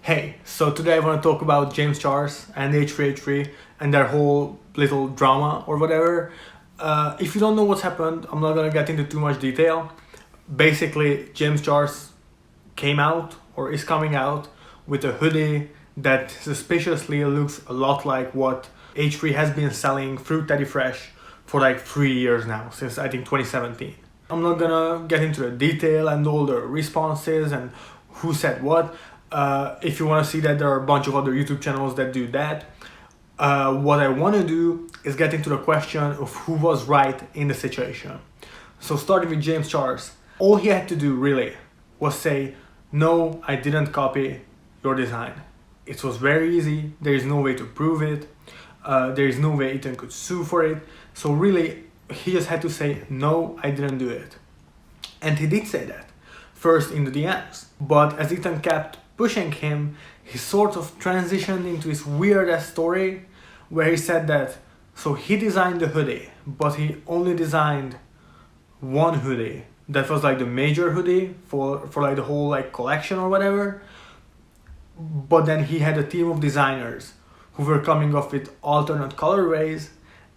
Hey, so today I want to talk about James Charles and H3H3 and their whole little drama or whatever. If you don't know what's happened, I'm not gonna get into too much detail. Basically, James Charles came out or is coming out with a hoodie that suspiciously looks a lot like what H3 has been selling through Teddy Fresh for like 3 years now, since I think 2017. I'm not gonna get into the detail and all the responses and who said what. If you want to see that, there are a bunch of other YouTube channels that do that. What I want to do is get into the question of who was right in the situation. So starting with James Charles, all he had to do really was say, no, I didn't copy your design. It was very easy. There is no way to prove it. There is no way Ethan could sue for it. So really, he just had to say, no, I didn't do it. And he did say that, first in the DMs. But as Ethan kept pushing him, he sort of transitioned into this weird ass story where he said that, so he designed the hoodie, but he only designed one hoodie. That was like the major hoodie for like the whole like collection or whatever. But then he had a team of designers who were coming up with alternate colorways,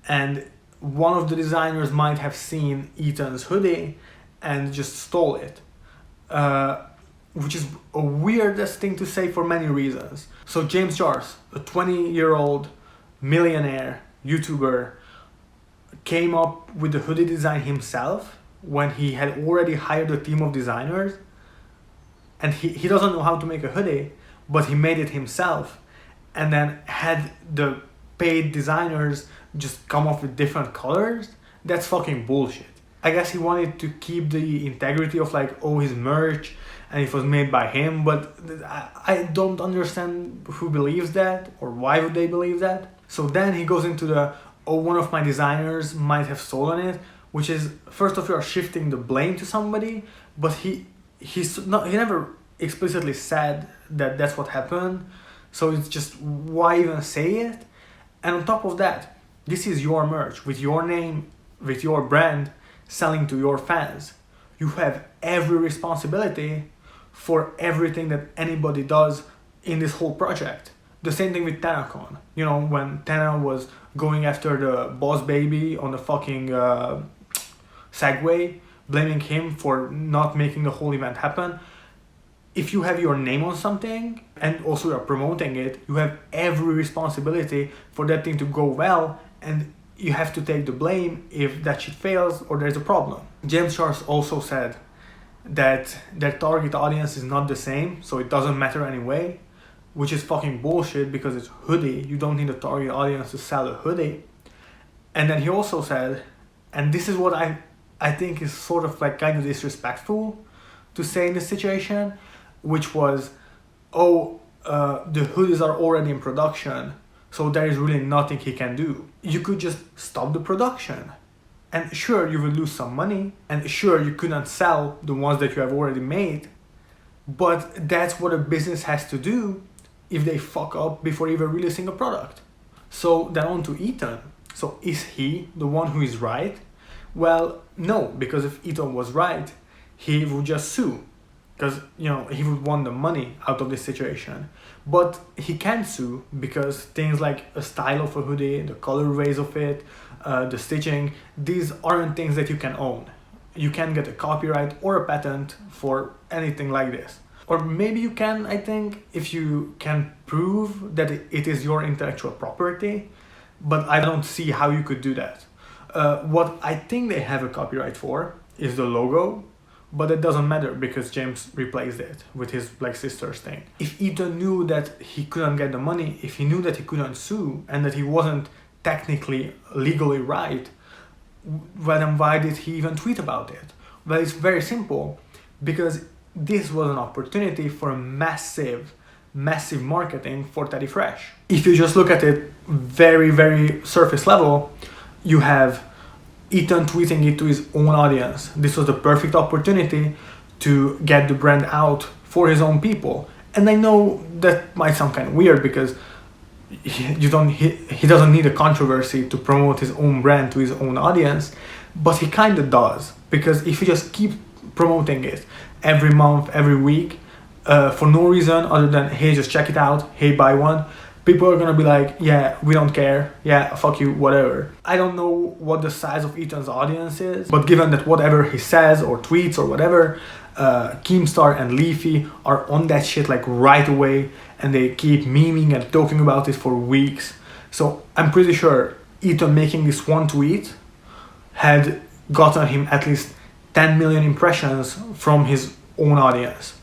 and one of the designers might have seen Ethan's hoodie and just stole it. Which is a weirdest thing to say for many reasons. So James Charles, a 20-year-old millionaire YouTuber, came up with the hoodie design himself when he had already hired a team of designers, and he doesn't know how to make a hoodie, but he made it himself and then had the paid designers just come up with different colors. That's fucking bullshit. I guess he wanted to keep the integrity of like, oh, his merch and it was made by him, but I don't understand who believes that or why would they believe that. So then he goes into the, oh, one of my designers might have stolen it, which is, first of all, shifting the blame to somebody, but he never explicitly said that that's what happened. So it's just, why even say it? And on top of that, this is your merch with your name, with your brand, selling to your fans. You have every responsibility for everything that anybody does in this whole project. The same thing with TanaCon. You know, when Tana was going after the boss baby on the fucking Segway, blaming him for not making the whole event happen. If you have your name on something and also you're promoting it, you have every responsibility for that thing to go well, and you have to take the blame if that shit fails or there's a problem. James Charles also said that their target audience is not the same, so it doesn't matter anyway, which is fucking bullshit because it's hoodie. You don't need a target audience to sell a hoodie. And then he also said, and this is what I think is sort of like kind of disrespectful to say in this situation, which was, oh, the hoodies are already in production, so there is really nothing he can do. You could just stop the production. And sure, you will lose some money, and sure, you couldn't sell the ones that you have already made, but that's what a business has to do if they fuck up before even releasing a product. So then on to Ethan. So is he the one who is right? Well, no, because if Ethan was right, he would just sue, because, you know, he would want the money out of this situation. But he can't sue because things like a style of a hoodie, the colorways of it, the stitching, these aren't things that you can own. You can't get a copyright or a patent for anything like this. Or maybe you can, I think, if you can prove that it is your intellectual property, but I don't see how you could do that. What I think they have a copyright for is the logo, but it doesn't matter because James replaced it with his Black Sisters thing. If Ethan knew that he couldn't get the money, if he knew that he couldn't sue and that he wasn't technically legally right, well, then why did he even tweet about it? Well, it's very simple, because this was an opportunity for a massive marketing for Teddy Fresh. If you just look at it very, very surface level, you have Ethan tweeting it to his own audience. This was the perfect opportunity to get the brand out for his own people. And I know that might sound kind of weird because he doesn't need a controversy to promote his own brand to his own audience, but he kind of does, because if you just keep promoting it every month, every week, for no reason other than, hey, just check it out, hey, buy one, people are gonna be like, yeah, we don't care, yeah, fuck you, whatever. I don't know what the size of Ethan's audience is, but given that whatever he says or tweets or whatever, Keemstar and Leafy are on that shit like right away, and they keep memeing and talking about it for weeks. So I'm pretty sure Ethan making this one tweet had gotten him at least 10 million impressions from his own audience.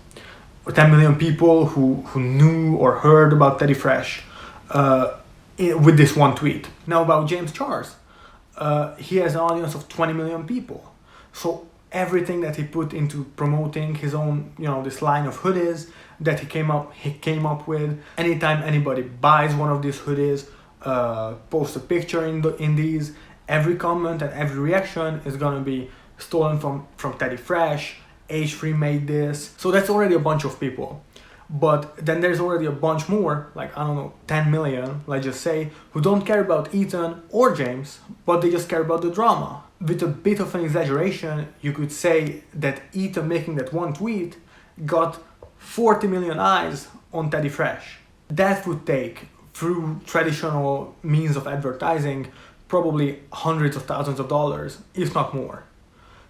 10 million people who knew or heard about Teddy Fresh with this one tweet. Now about James Charles. He has an audience of 20 million people. So everything that he put into promoting his own, this line of hoodies that he came up with, anytime anybody buys one of these hoodies, post a picture in these, every comment and every reaction is gonna be stolen from Teddy Fresh. H3 made this. So that's already a bunch of people. But then there's already a bunch more, like, I don't know, 10 million, let's just say, who don't care about Ethan or James, but they just care about the drama. With a bit of an exaggeration, you could say that Ethan making that one tweet got 40 million eyes on Teddy Fresh. That would take, through traditional means of advertising, probably hundreds of thousands of dollars, if not more.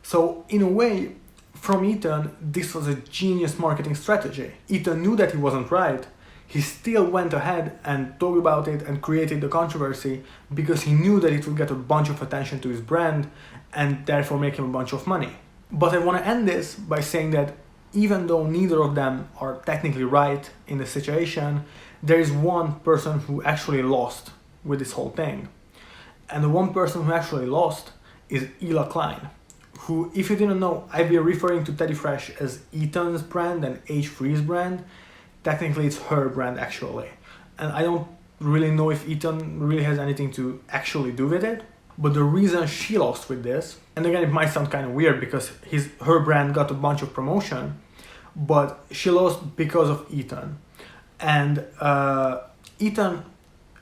So in a way, from Ethan, this was a genius marketing strategy. Ethan knew that he wasn't right. He still went ahead and talked about it and created the controversy because he knew that it would get a bunch of attention to his brand and therefore make him a bunch of money. But I want to end this by saying that even though neither of them are technically right in the situation, there is one person who actually lost with this whole thing. And the one person who actually lost is Hila Klein, who, if you didn't know, I've been referring to Teddy Fresh as Ethan's brand and H3's brand. Technically, it's her brand, actually. And I don't really know if Ethan really has anything to actually do with it. But the reason she lost with this, and again, it might sound kind of weird because her brand got a bunch of promotion, but she lost because of Ethan. And Ethan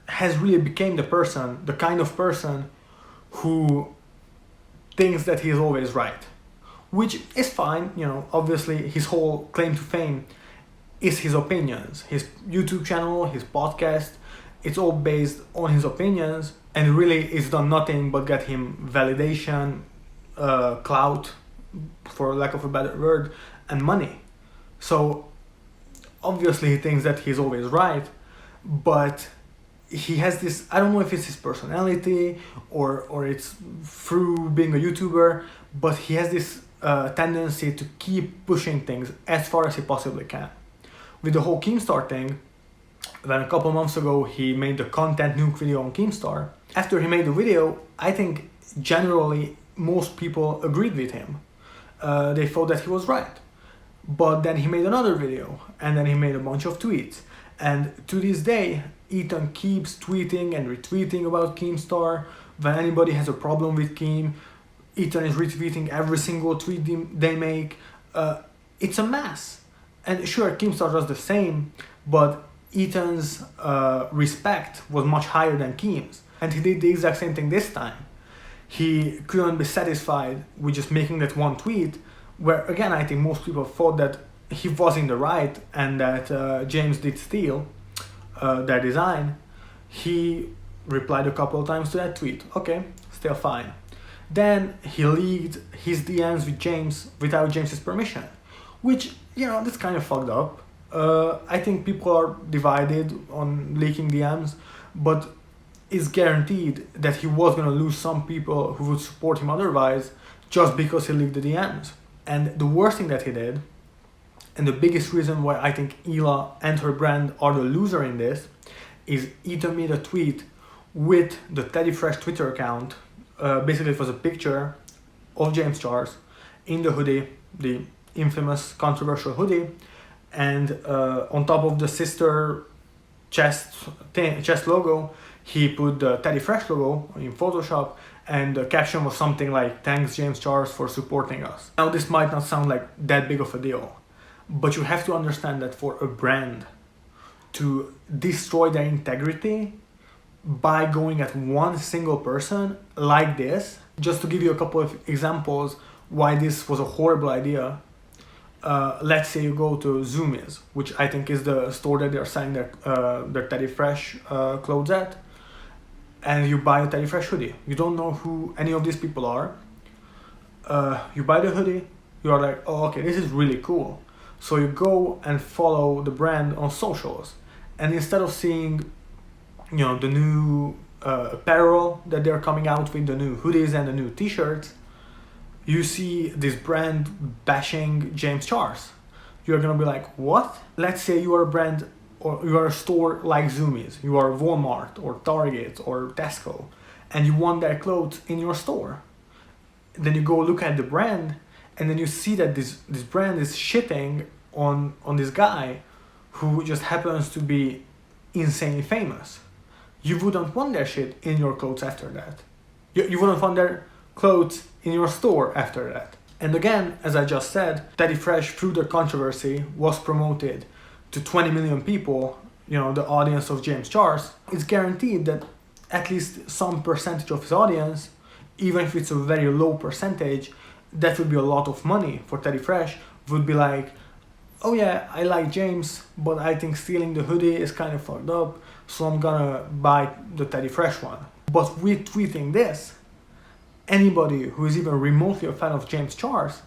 has really become the kind of person who thinks that he's always right, which is fine. Obviously his whole claim to fame is his opinions. His YouTube channel, his podcast, it's all based on his opinions, and really it's done nothing but get him validation, clout, for lack of a better word, and money. So obviously he thinks that he's always right, but he has this, I don't know if it's his personality or it's through being a YouTuber, but he has this tendency to keep pushing things as far as he possibly can. With the whole Keemstar thing, when a couple months ago he made the content nuke video on Keemstar, after he made the video, I think generally most people agreed with him. They thought that he was right. But then he made another video, and then he made a bunch of tweets. And to this day, Ethan keeps tweeting and retweeting about Keemstar. When anybody has a problem with Keem, Ethan is retweeting every single tweet they make. It's a mess. And sure, Keemstar does the same, but Ethan's respect was much higher than Keem's. And he did the exact same thing this time. He couldn't be satisfied with just making that one tweet, where again, I think most people thought that he was in the right and that James did steal their design. He replied a couple of times to that tweet. Okay, still fine. Then he leaked his DMs with James without James's permission, which, that's kind of fucked up. I think people are divided on leaking DMs, but it's guaranteed that he was gonna lose some people who would support him otherwise just because he leaked the DMs. And the worst thing that he did, and the biggest reason why I think Hila and her brand are the loser in this, is Ethan made a tweet with the Teddy Fresh Twitter account. Basically, it was a picture of James Charles in the hoodie, the infamous controversial hoodie, and on top of the sister chest logo, he put the Teddy Fresh logo in Photoshop, and the caption was something like, "Thanks James Charles for supporting us." Now this might not sound like that big of a deal, but you have to understand that for a brand to destroy their integrity by going at one single person like this, just to give you a couple of examples why this was a horrible idea, let's say you go to Zoomies, which I think is the store that they're selling their Teddy Fresh clothes at, and you buy a Teddy Fresh hoodie. You don't know who any of these people are. You buy the hoodie, you are like, oh, okay, this is really cool. So you go and follow the brand on socials, and instead of seeing, the new apparel that they're coming out with, the new hoodies and the new t-shirts, you see this brand bashing James Charles. You're gonna be like, what? Let's say you are a brand, or you are a store like Zoomies, you are Walmart or Target or Tesco, and you want their clothes in your store. Then you go look at the brand, and then you see that this brand is shitting on this guy who just happens to be insanely famous. You wouldn't want their shit in your clothes after that. You wouldn't want their clothes in your store after that. And again, as I just said, Teddy Fresh, through the controversy, was promoted to 20 million people, the audience of James Charles. It's guaranteed that at least some percentage of his audience, even if it's a very low percentage, that would be a lot of money for Teddy Fresh, would be like, oh yeah, I like James, but I think stealing the hoodie is kind of fucked up, so I'm gonna buy the Teddy Fresh one. But with tweeting this, anybody who is even remotely a fan of James Charles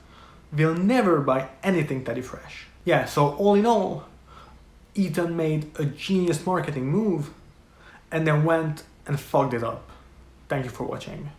will never buy anything Teddy Fresh. Yeah, so all in all, Ethan made a genius marketing move and then went and fucked it up. Thank you for watching.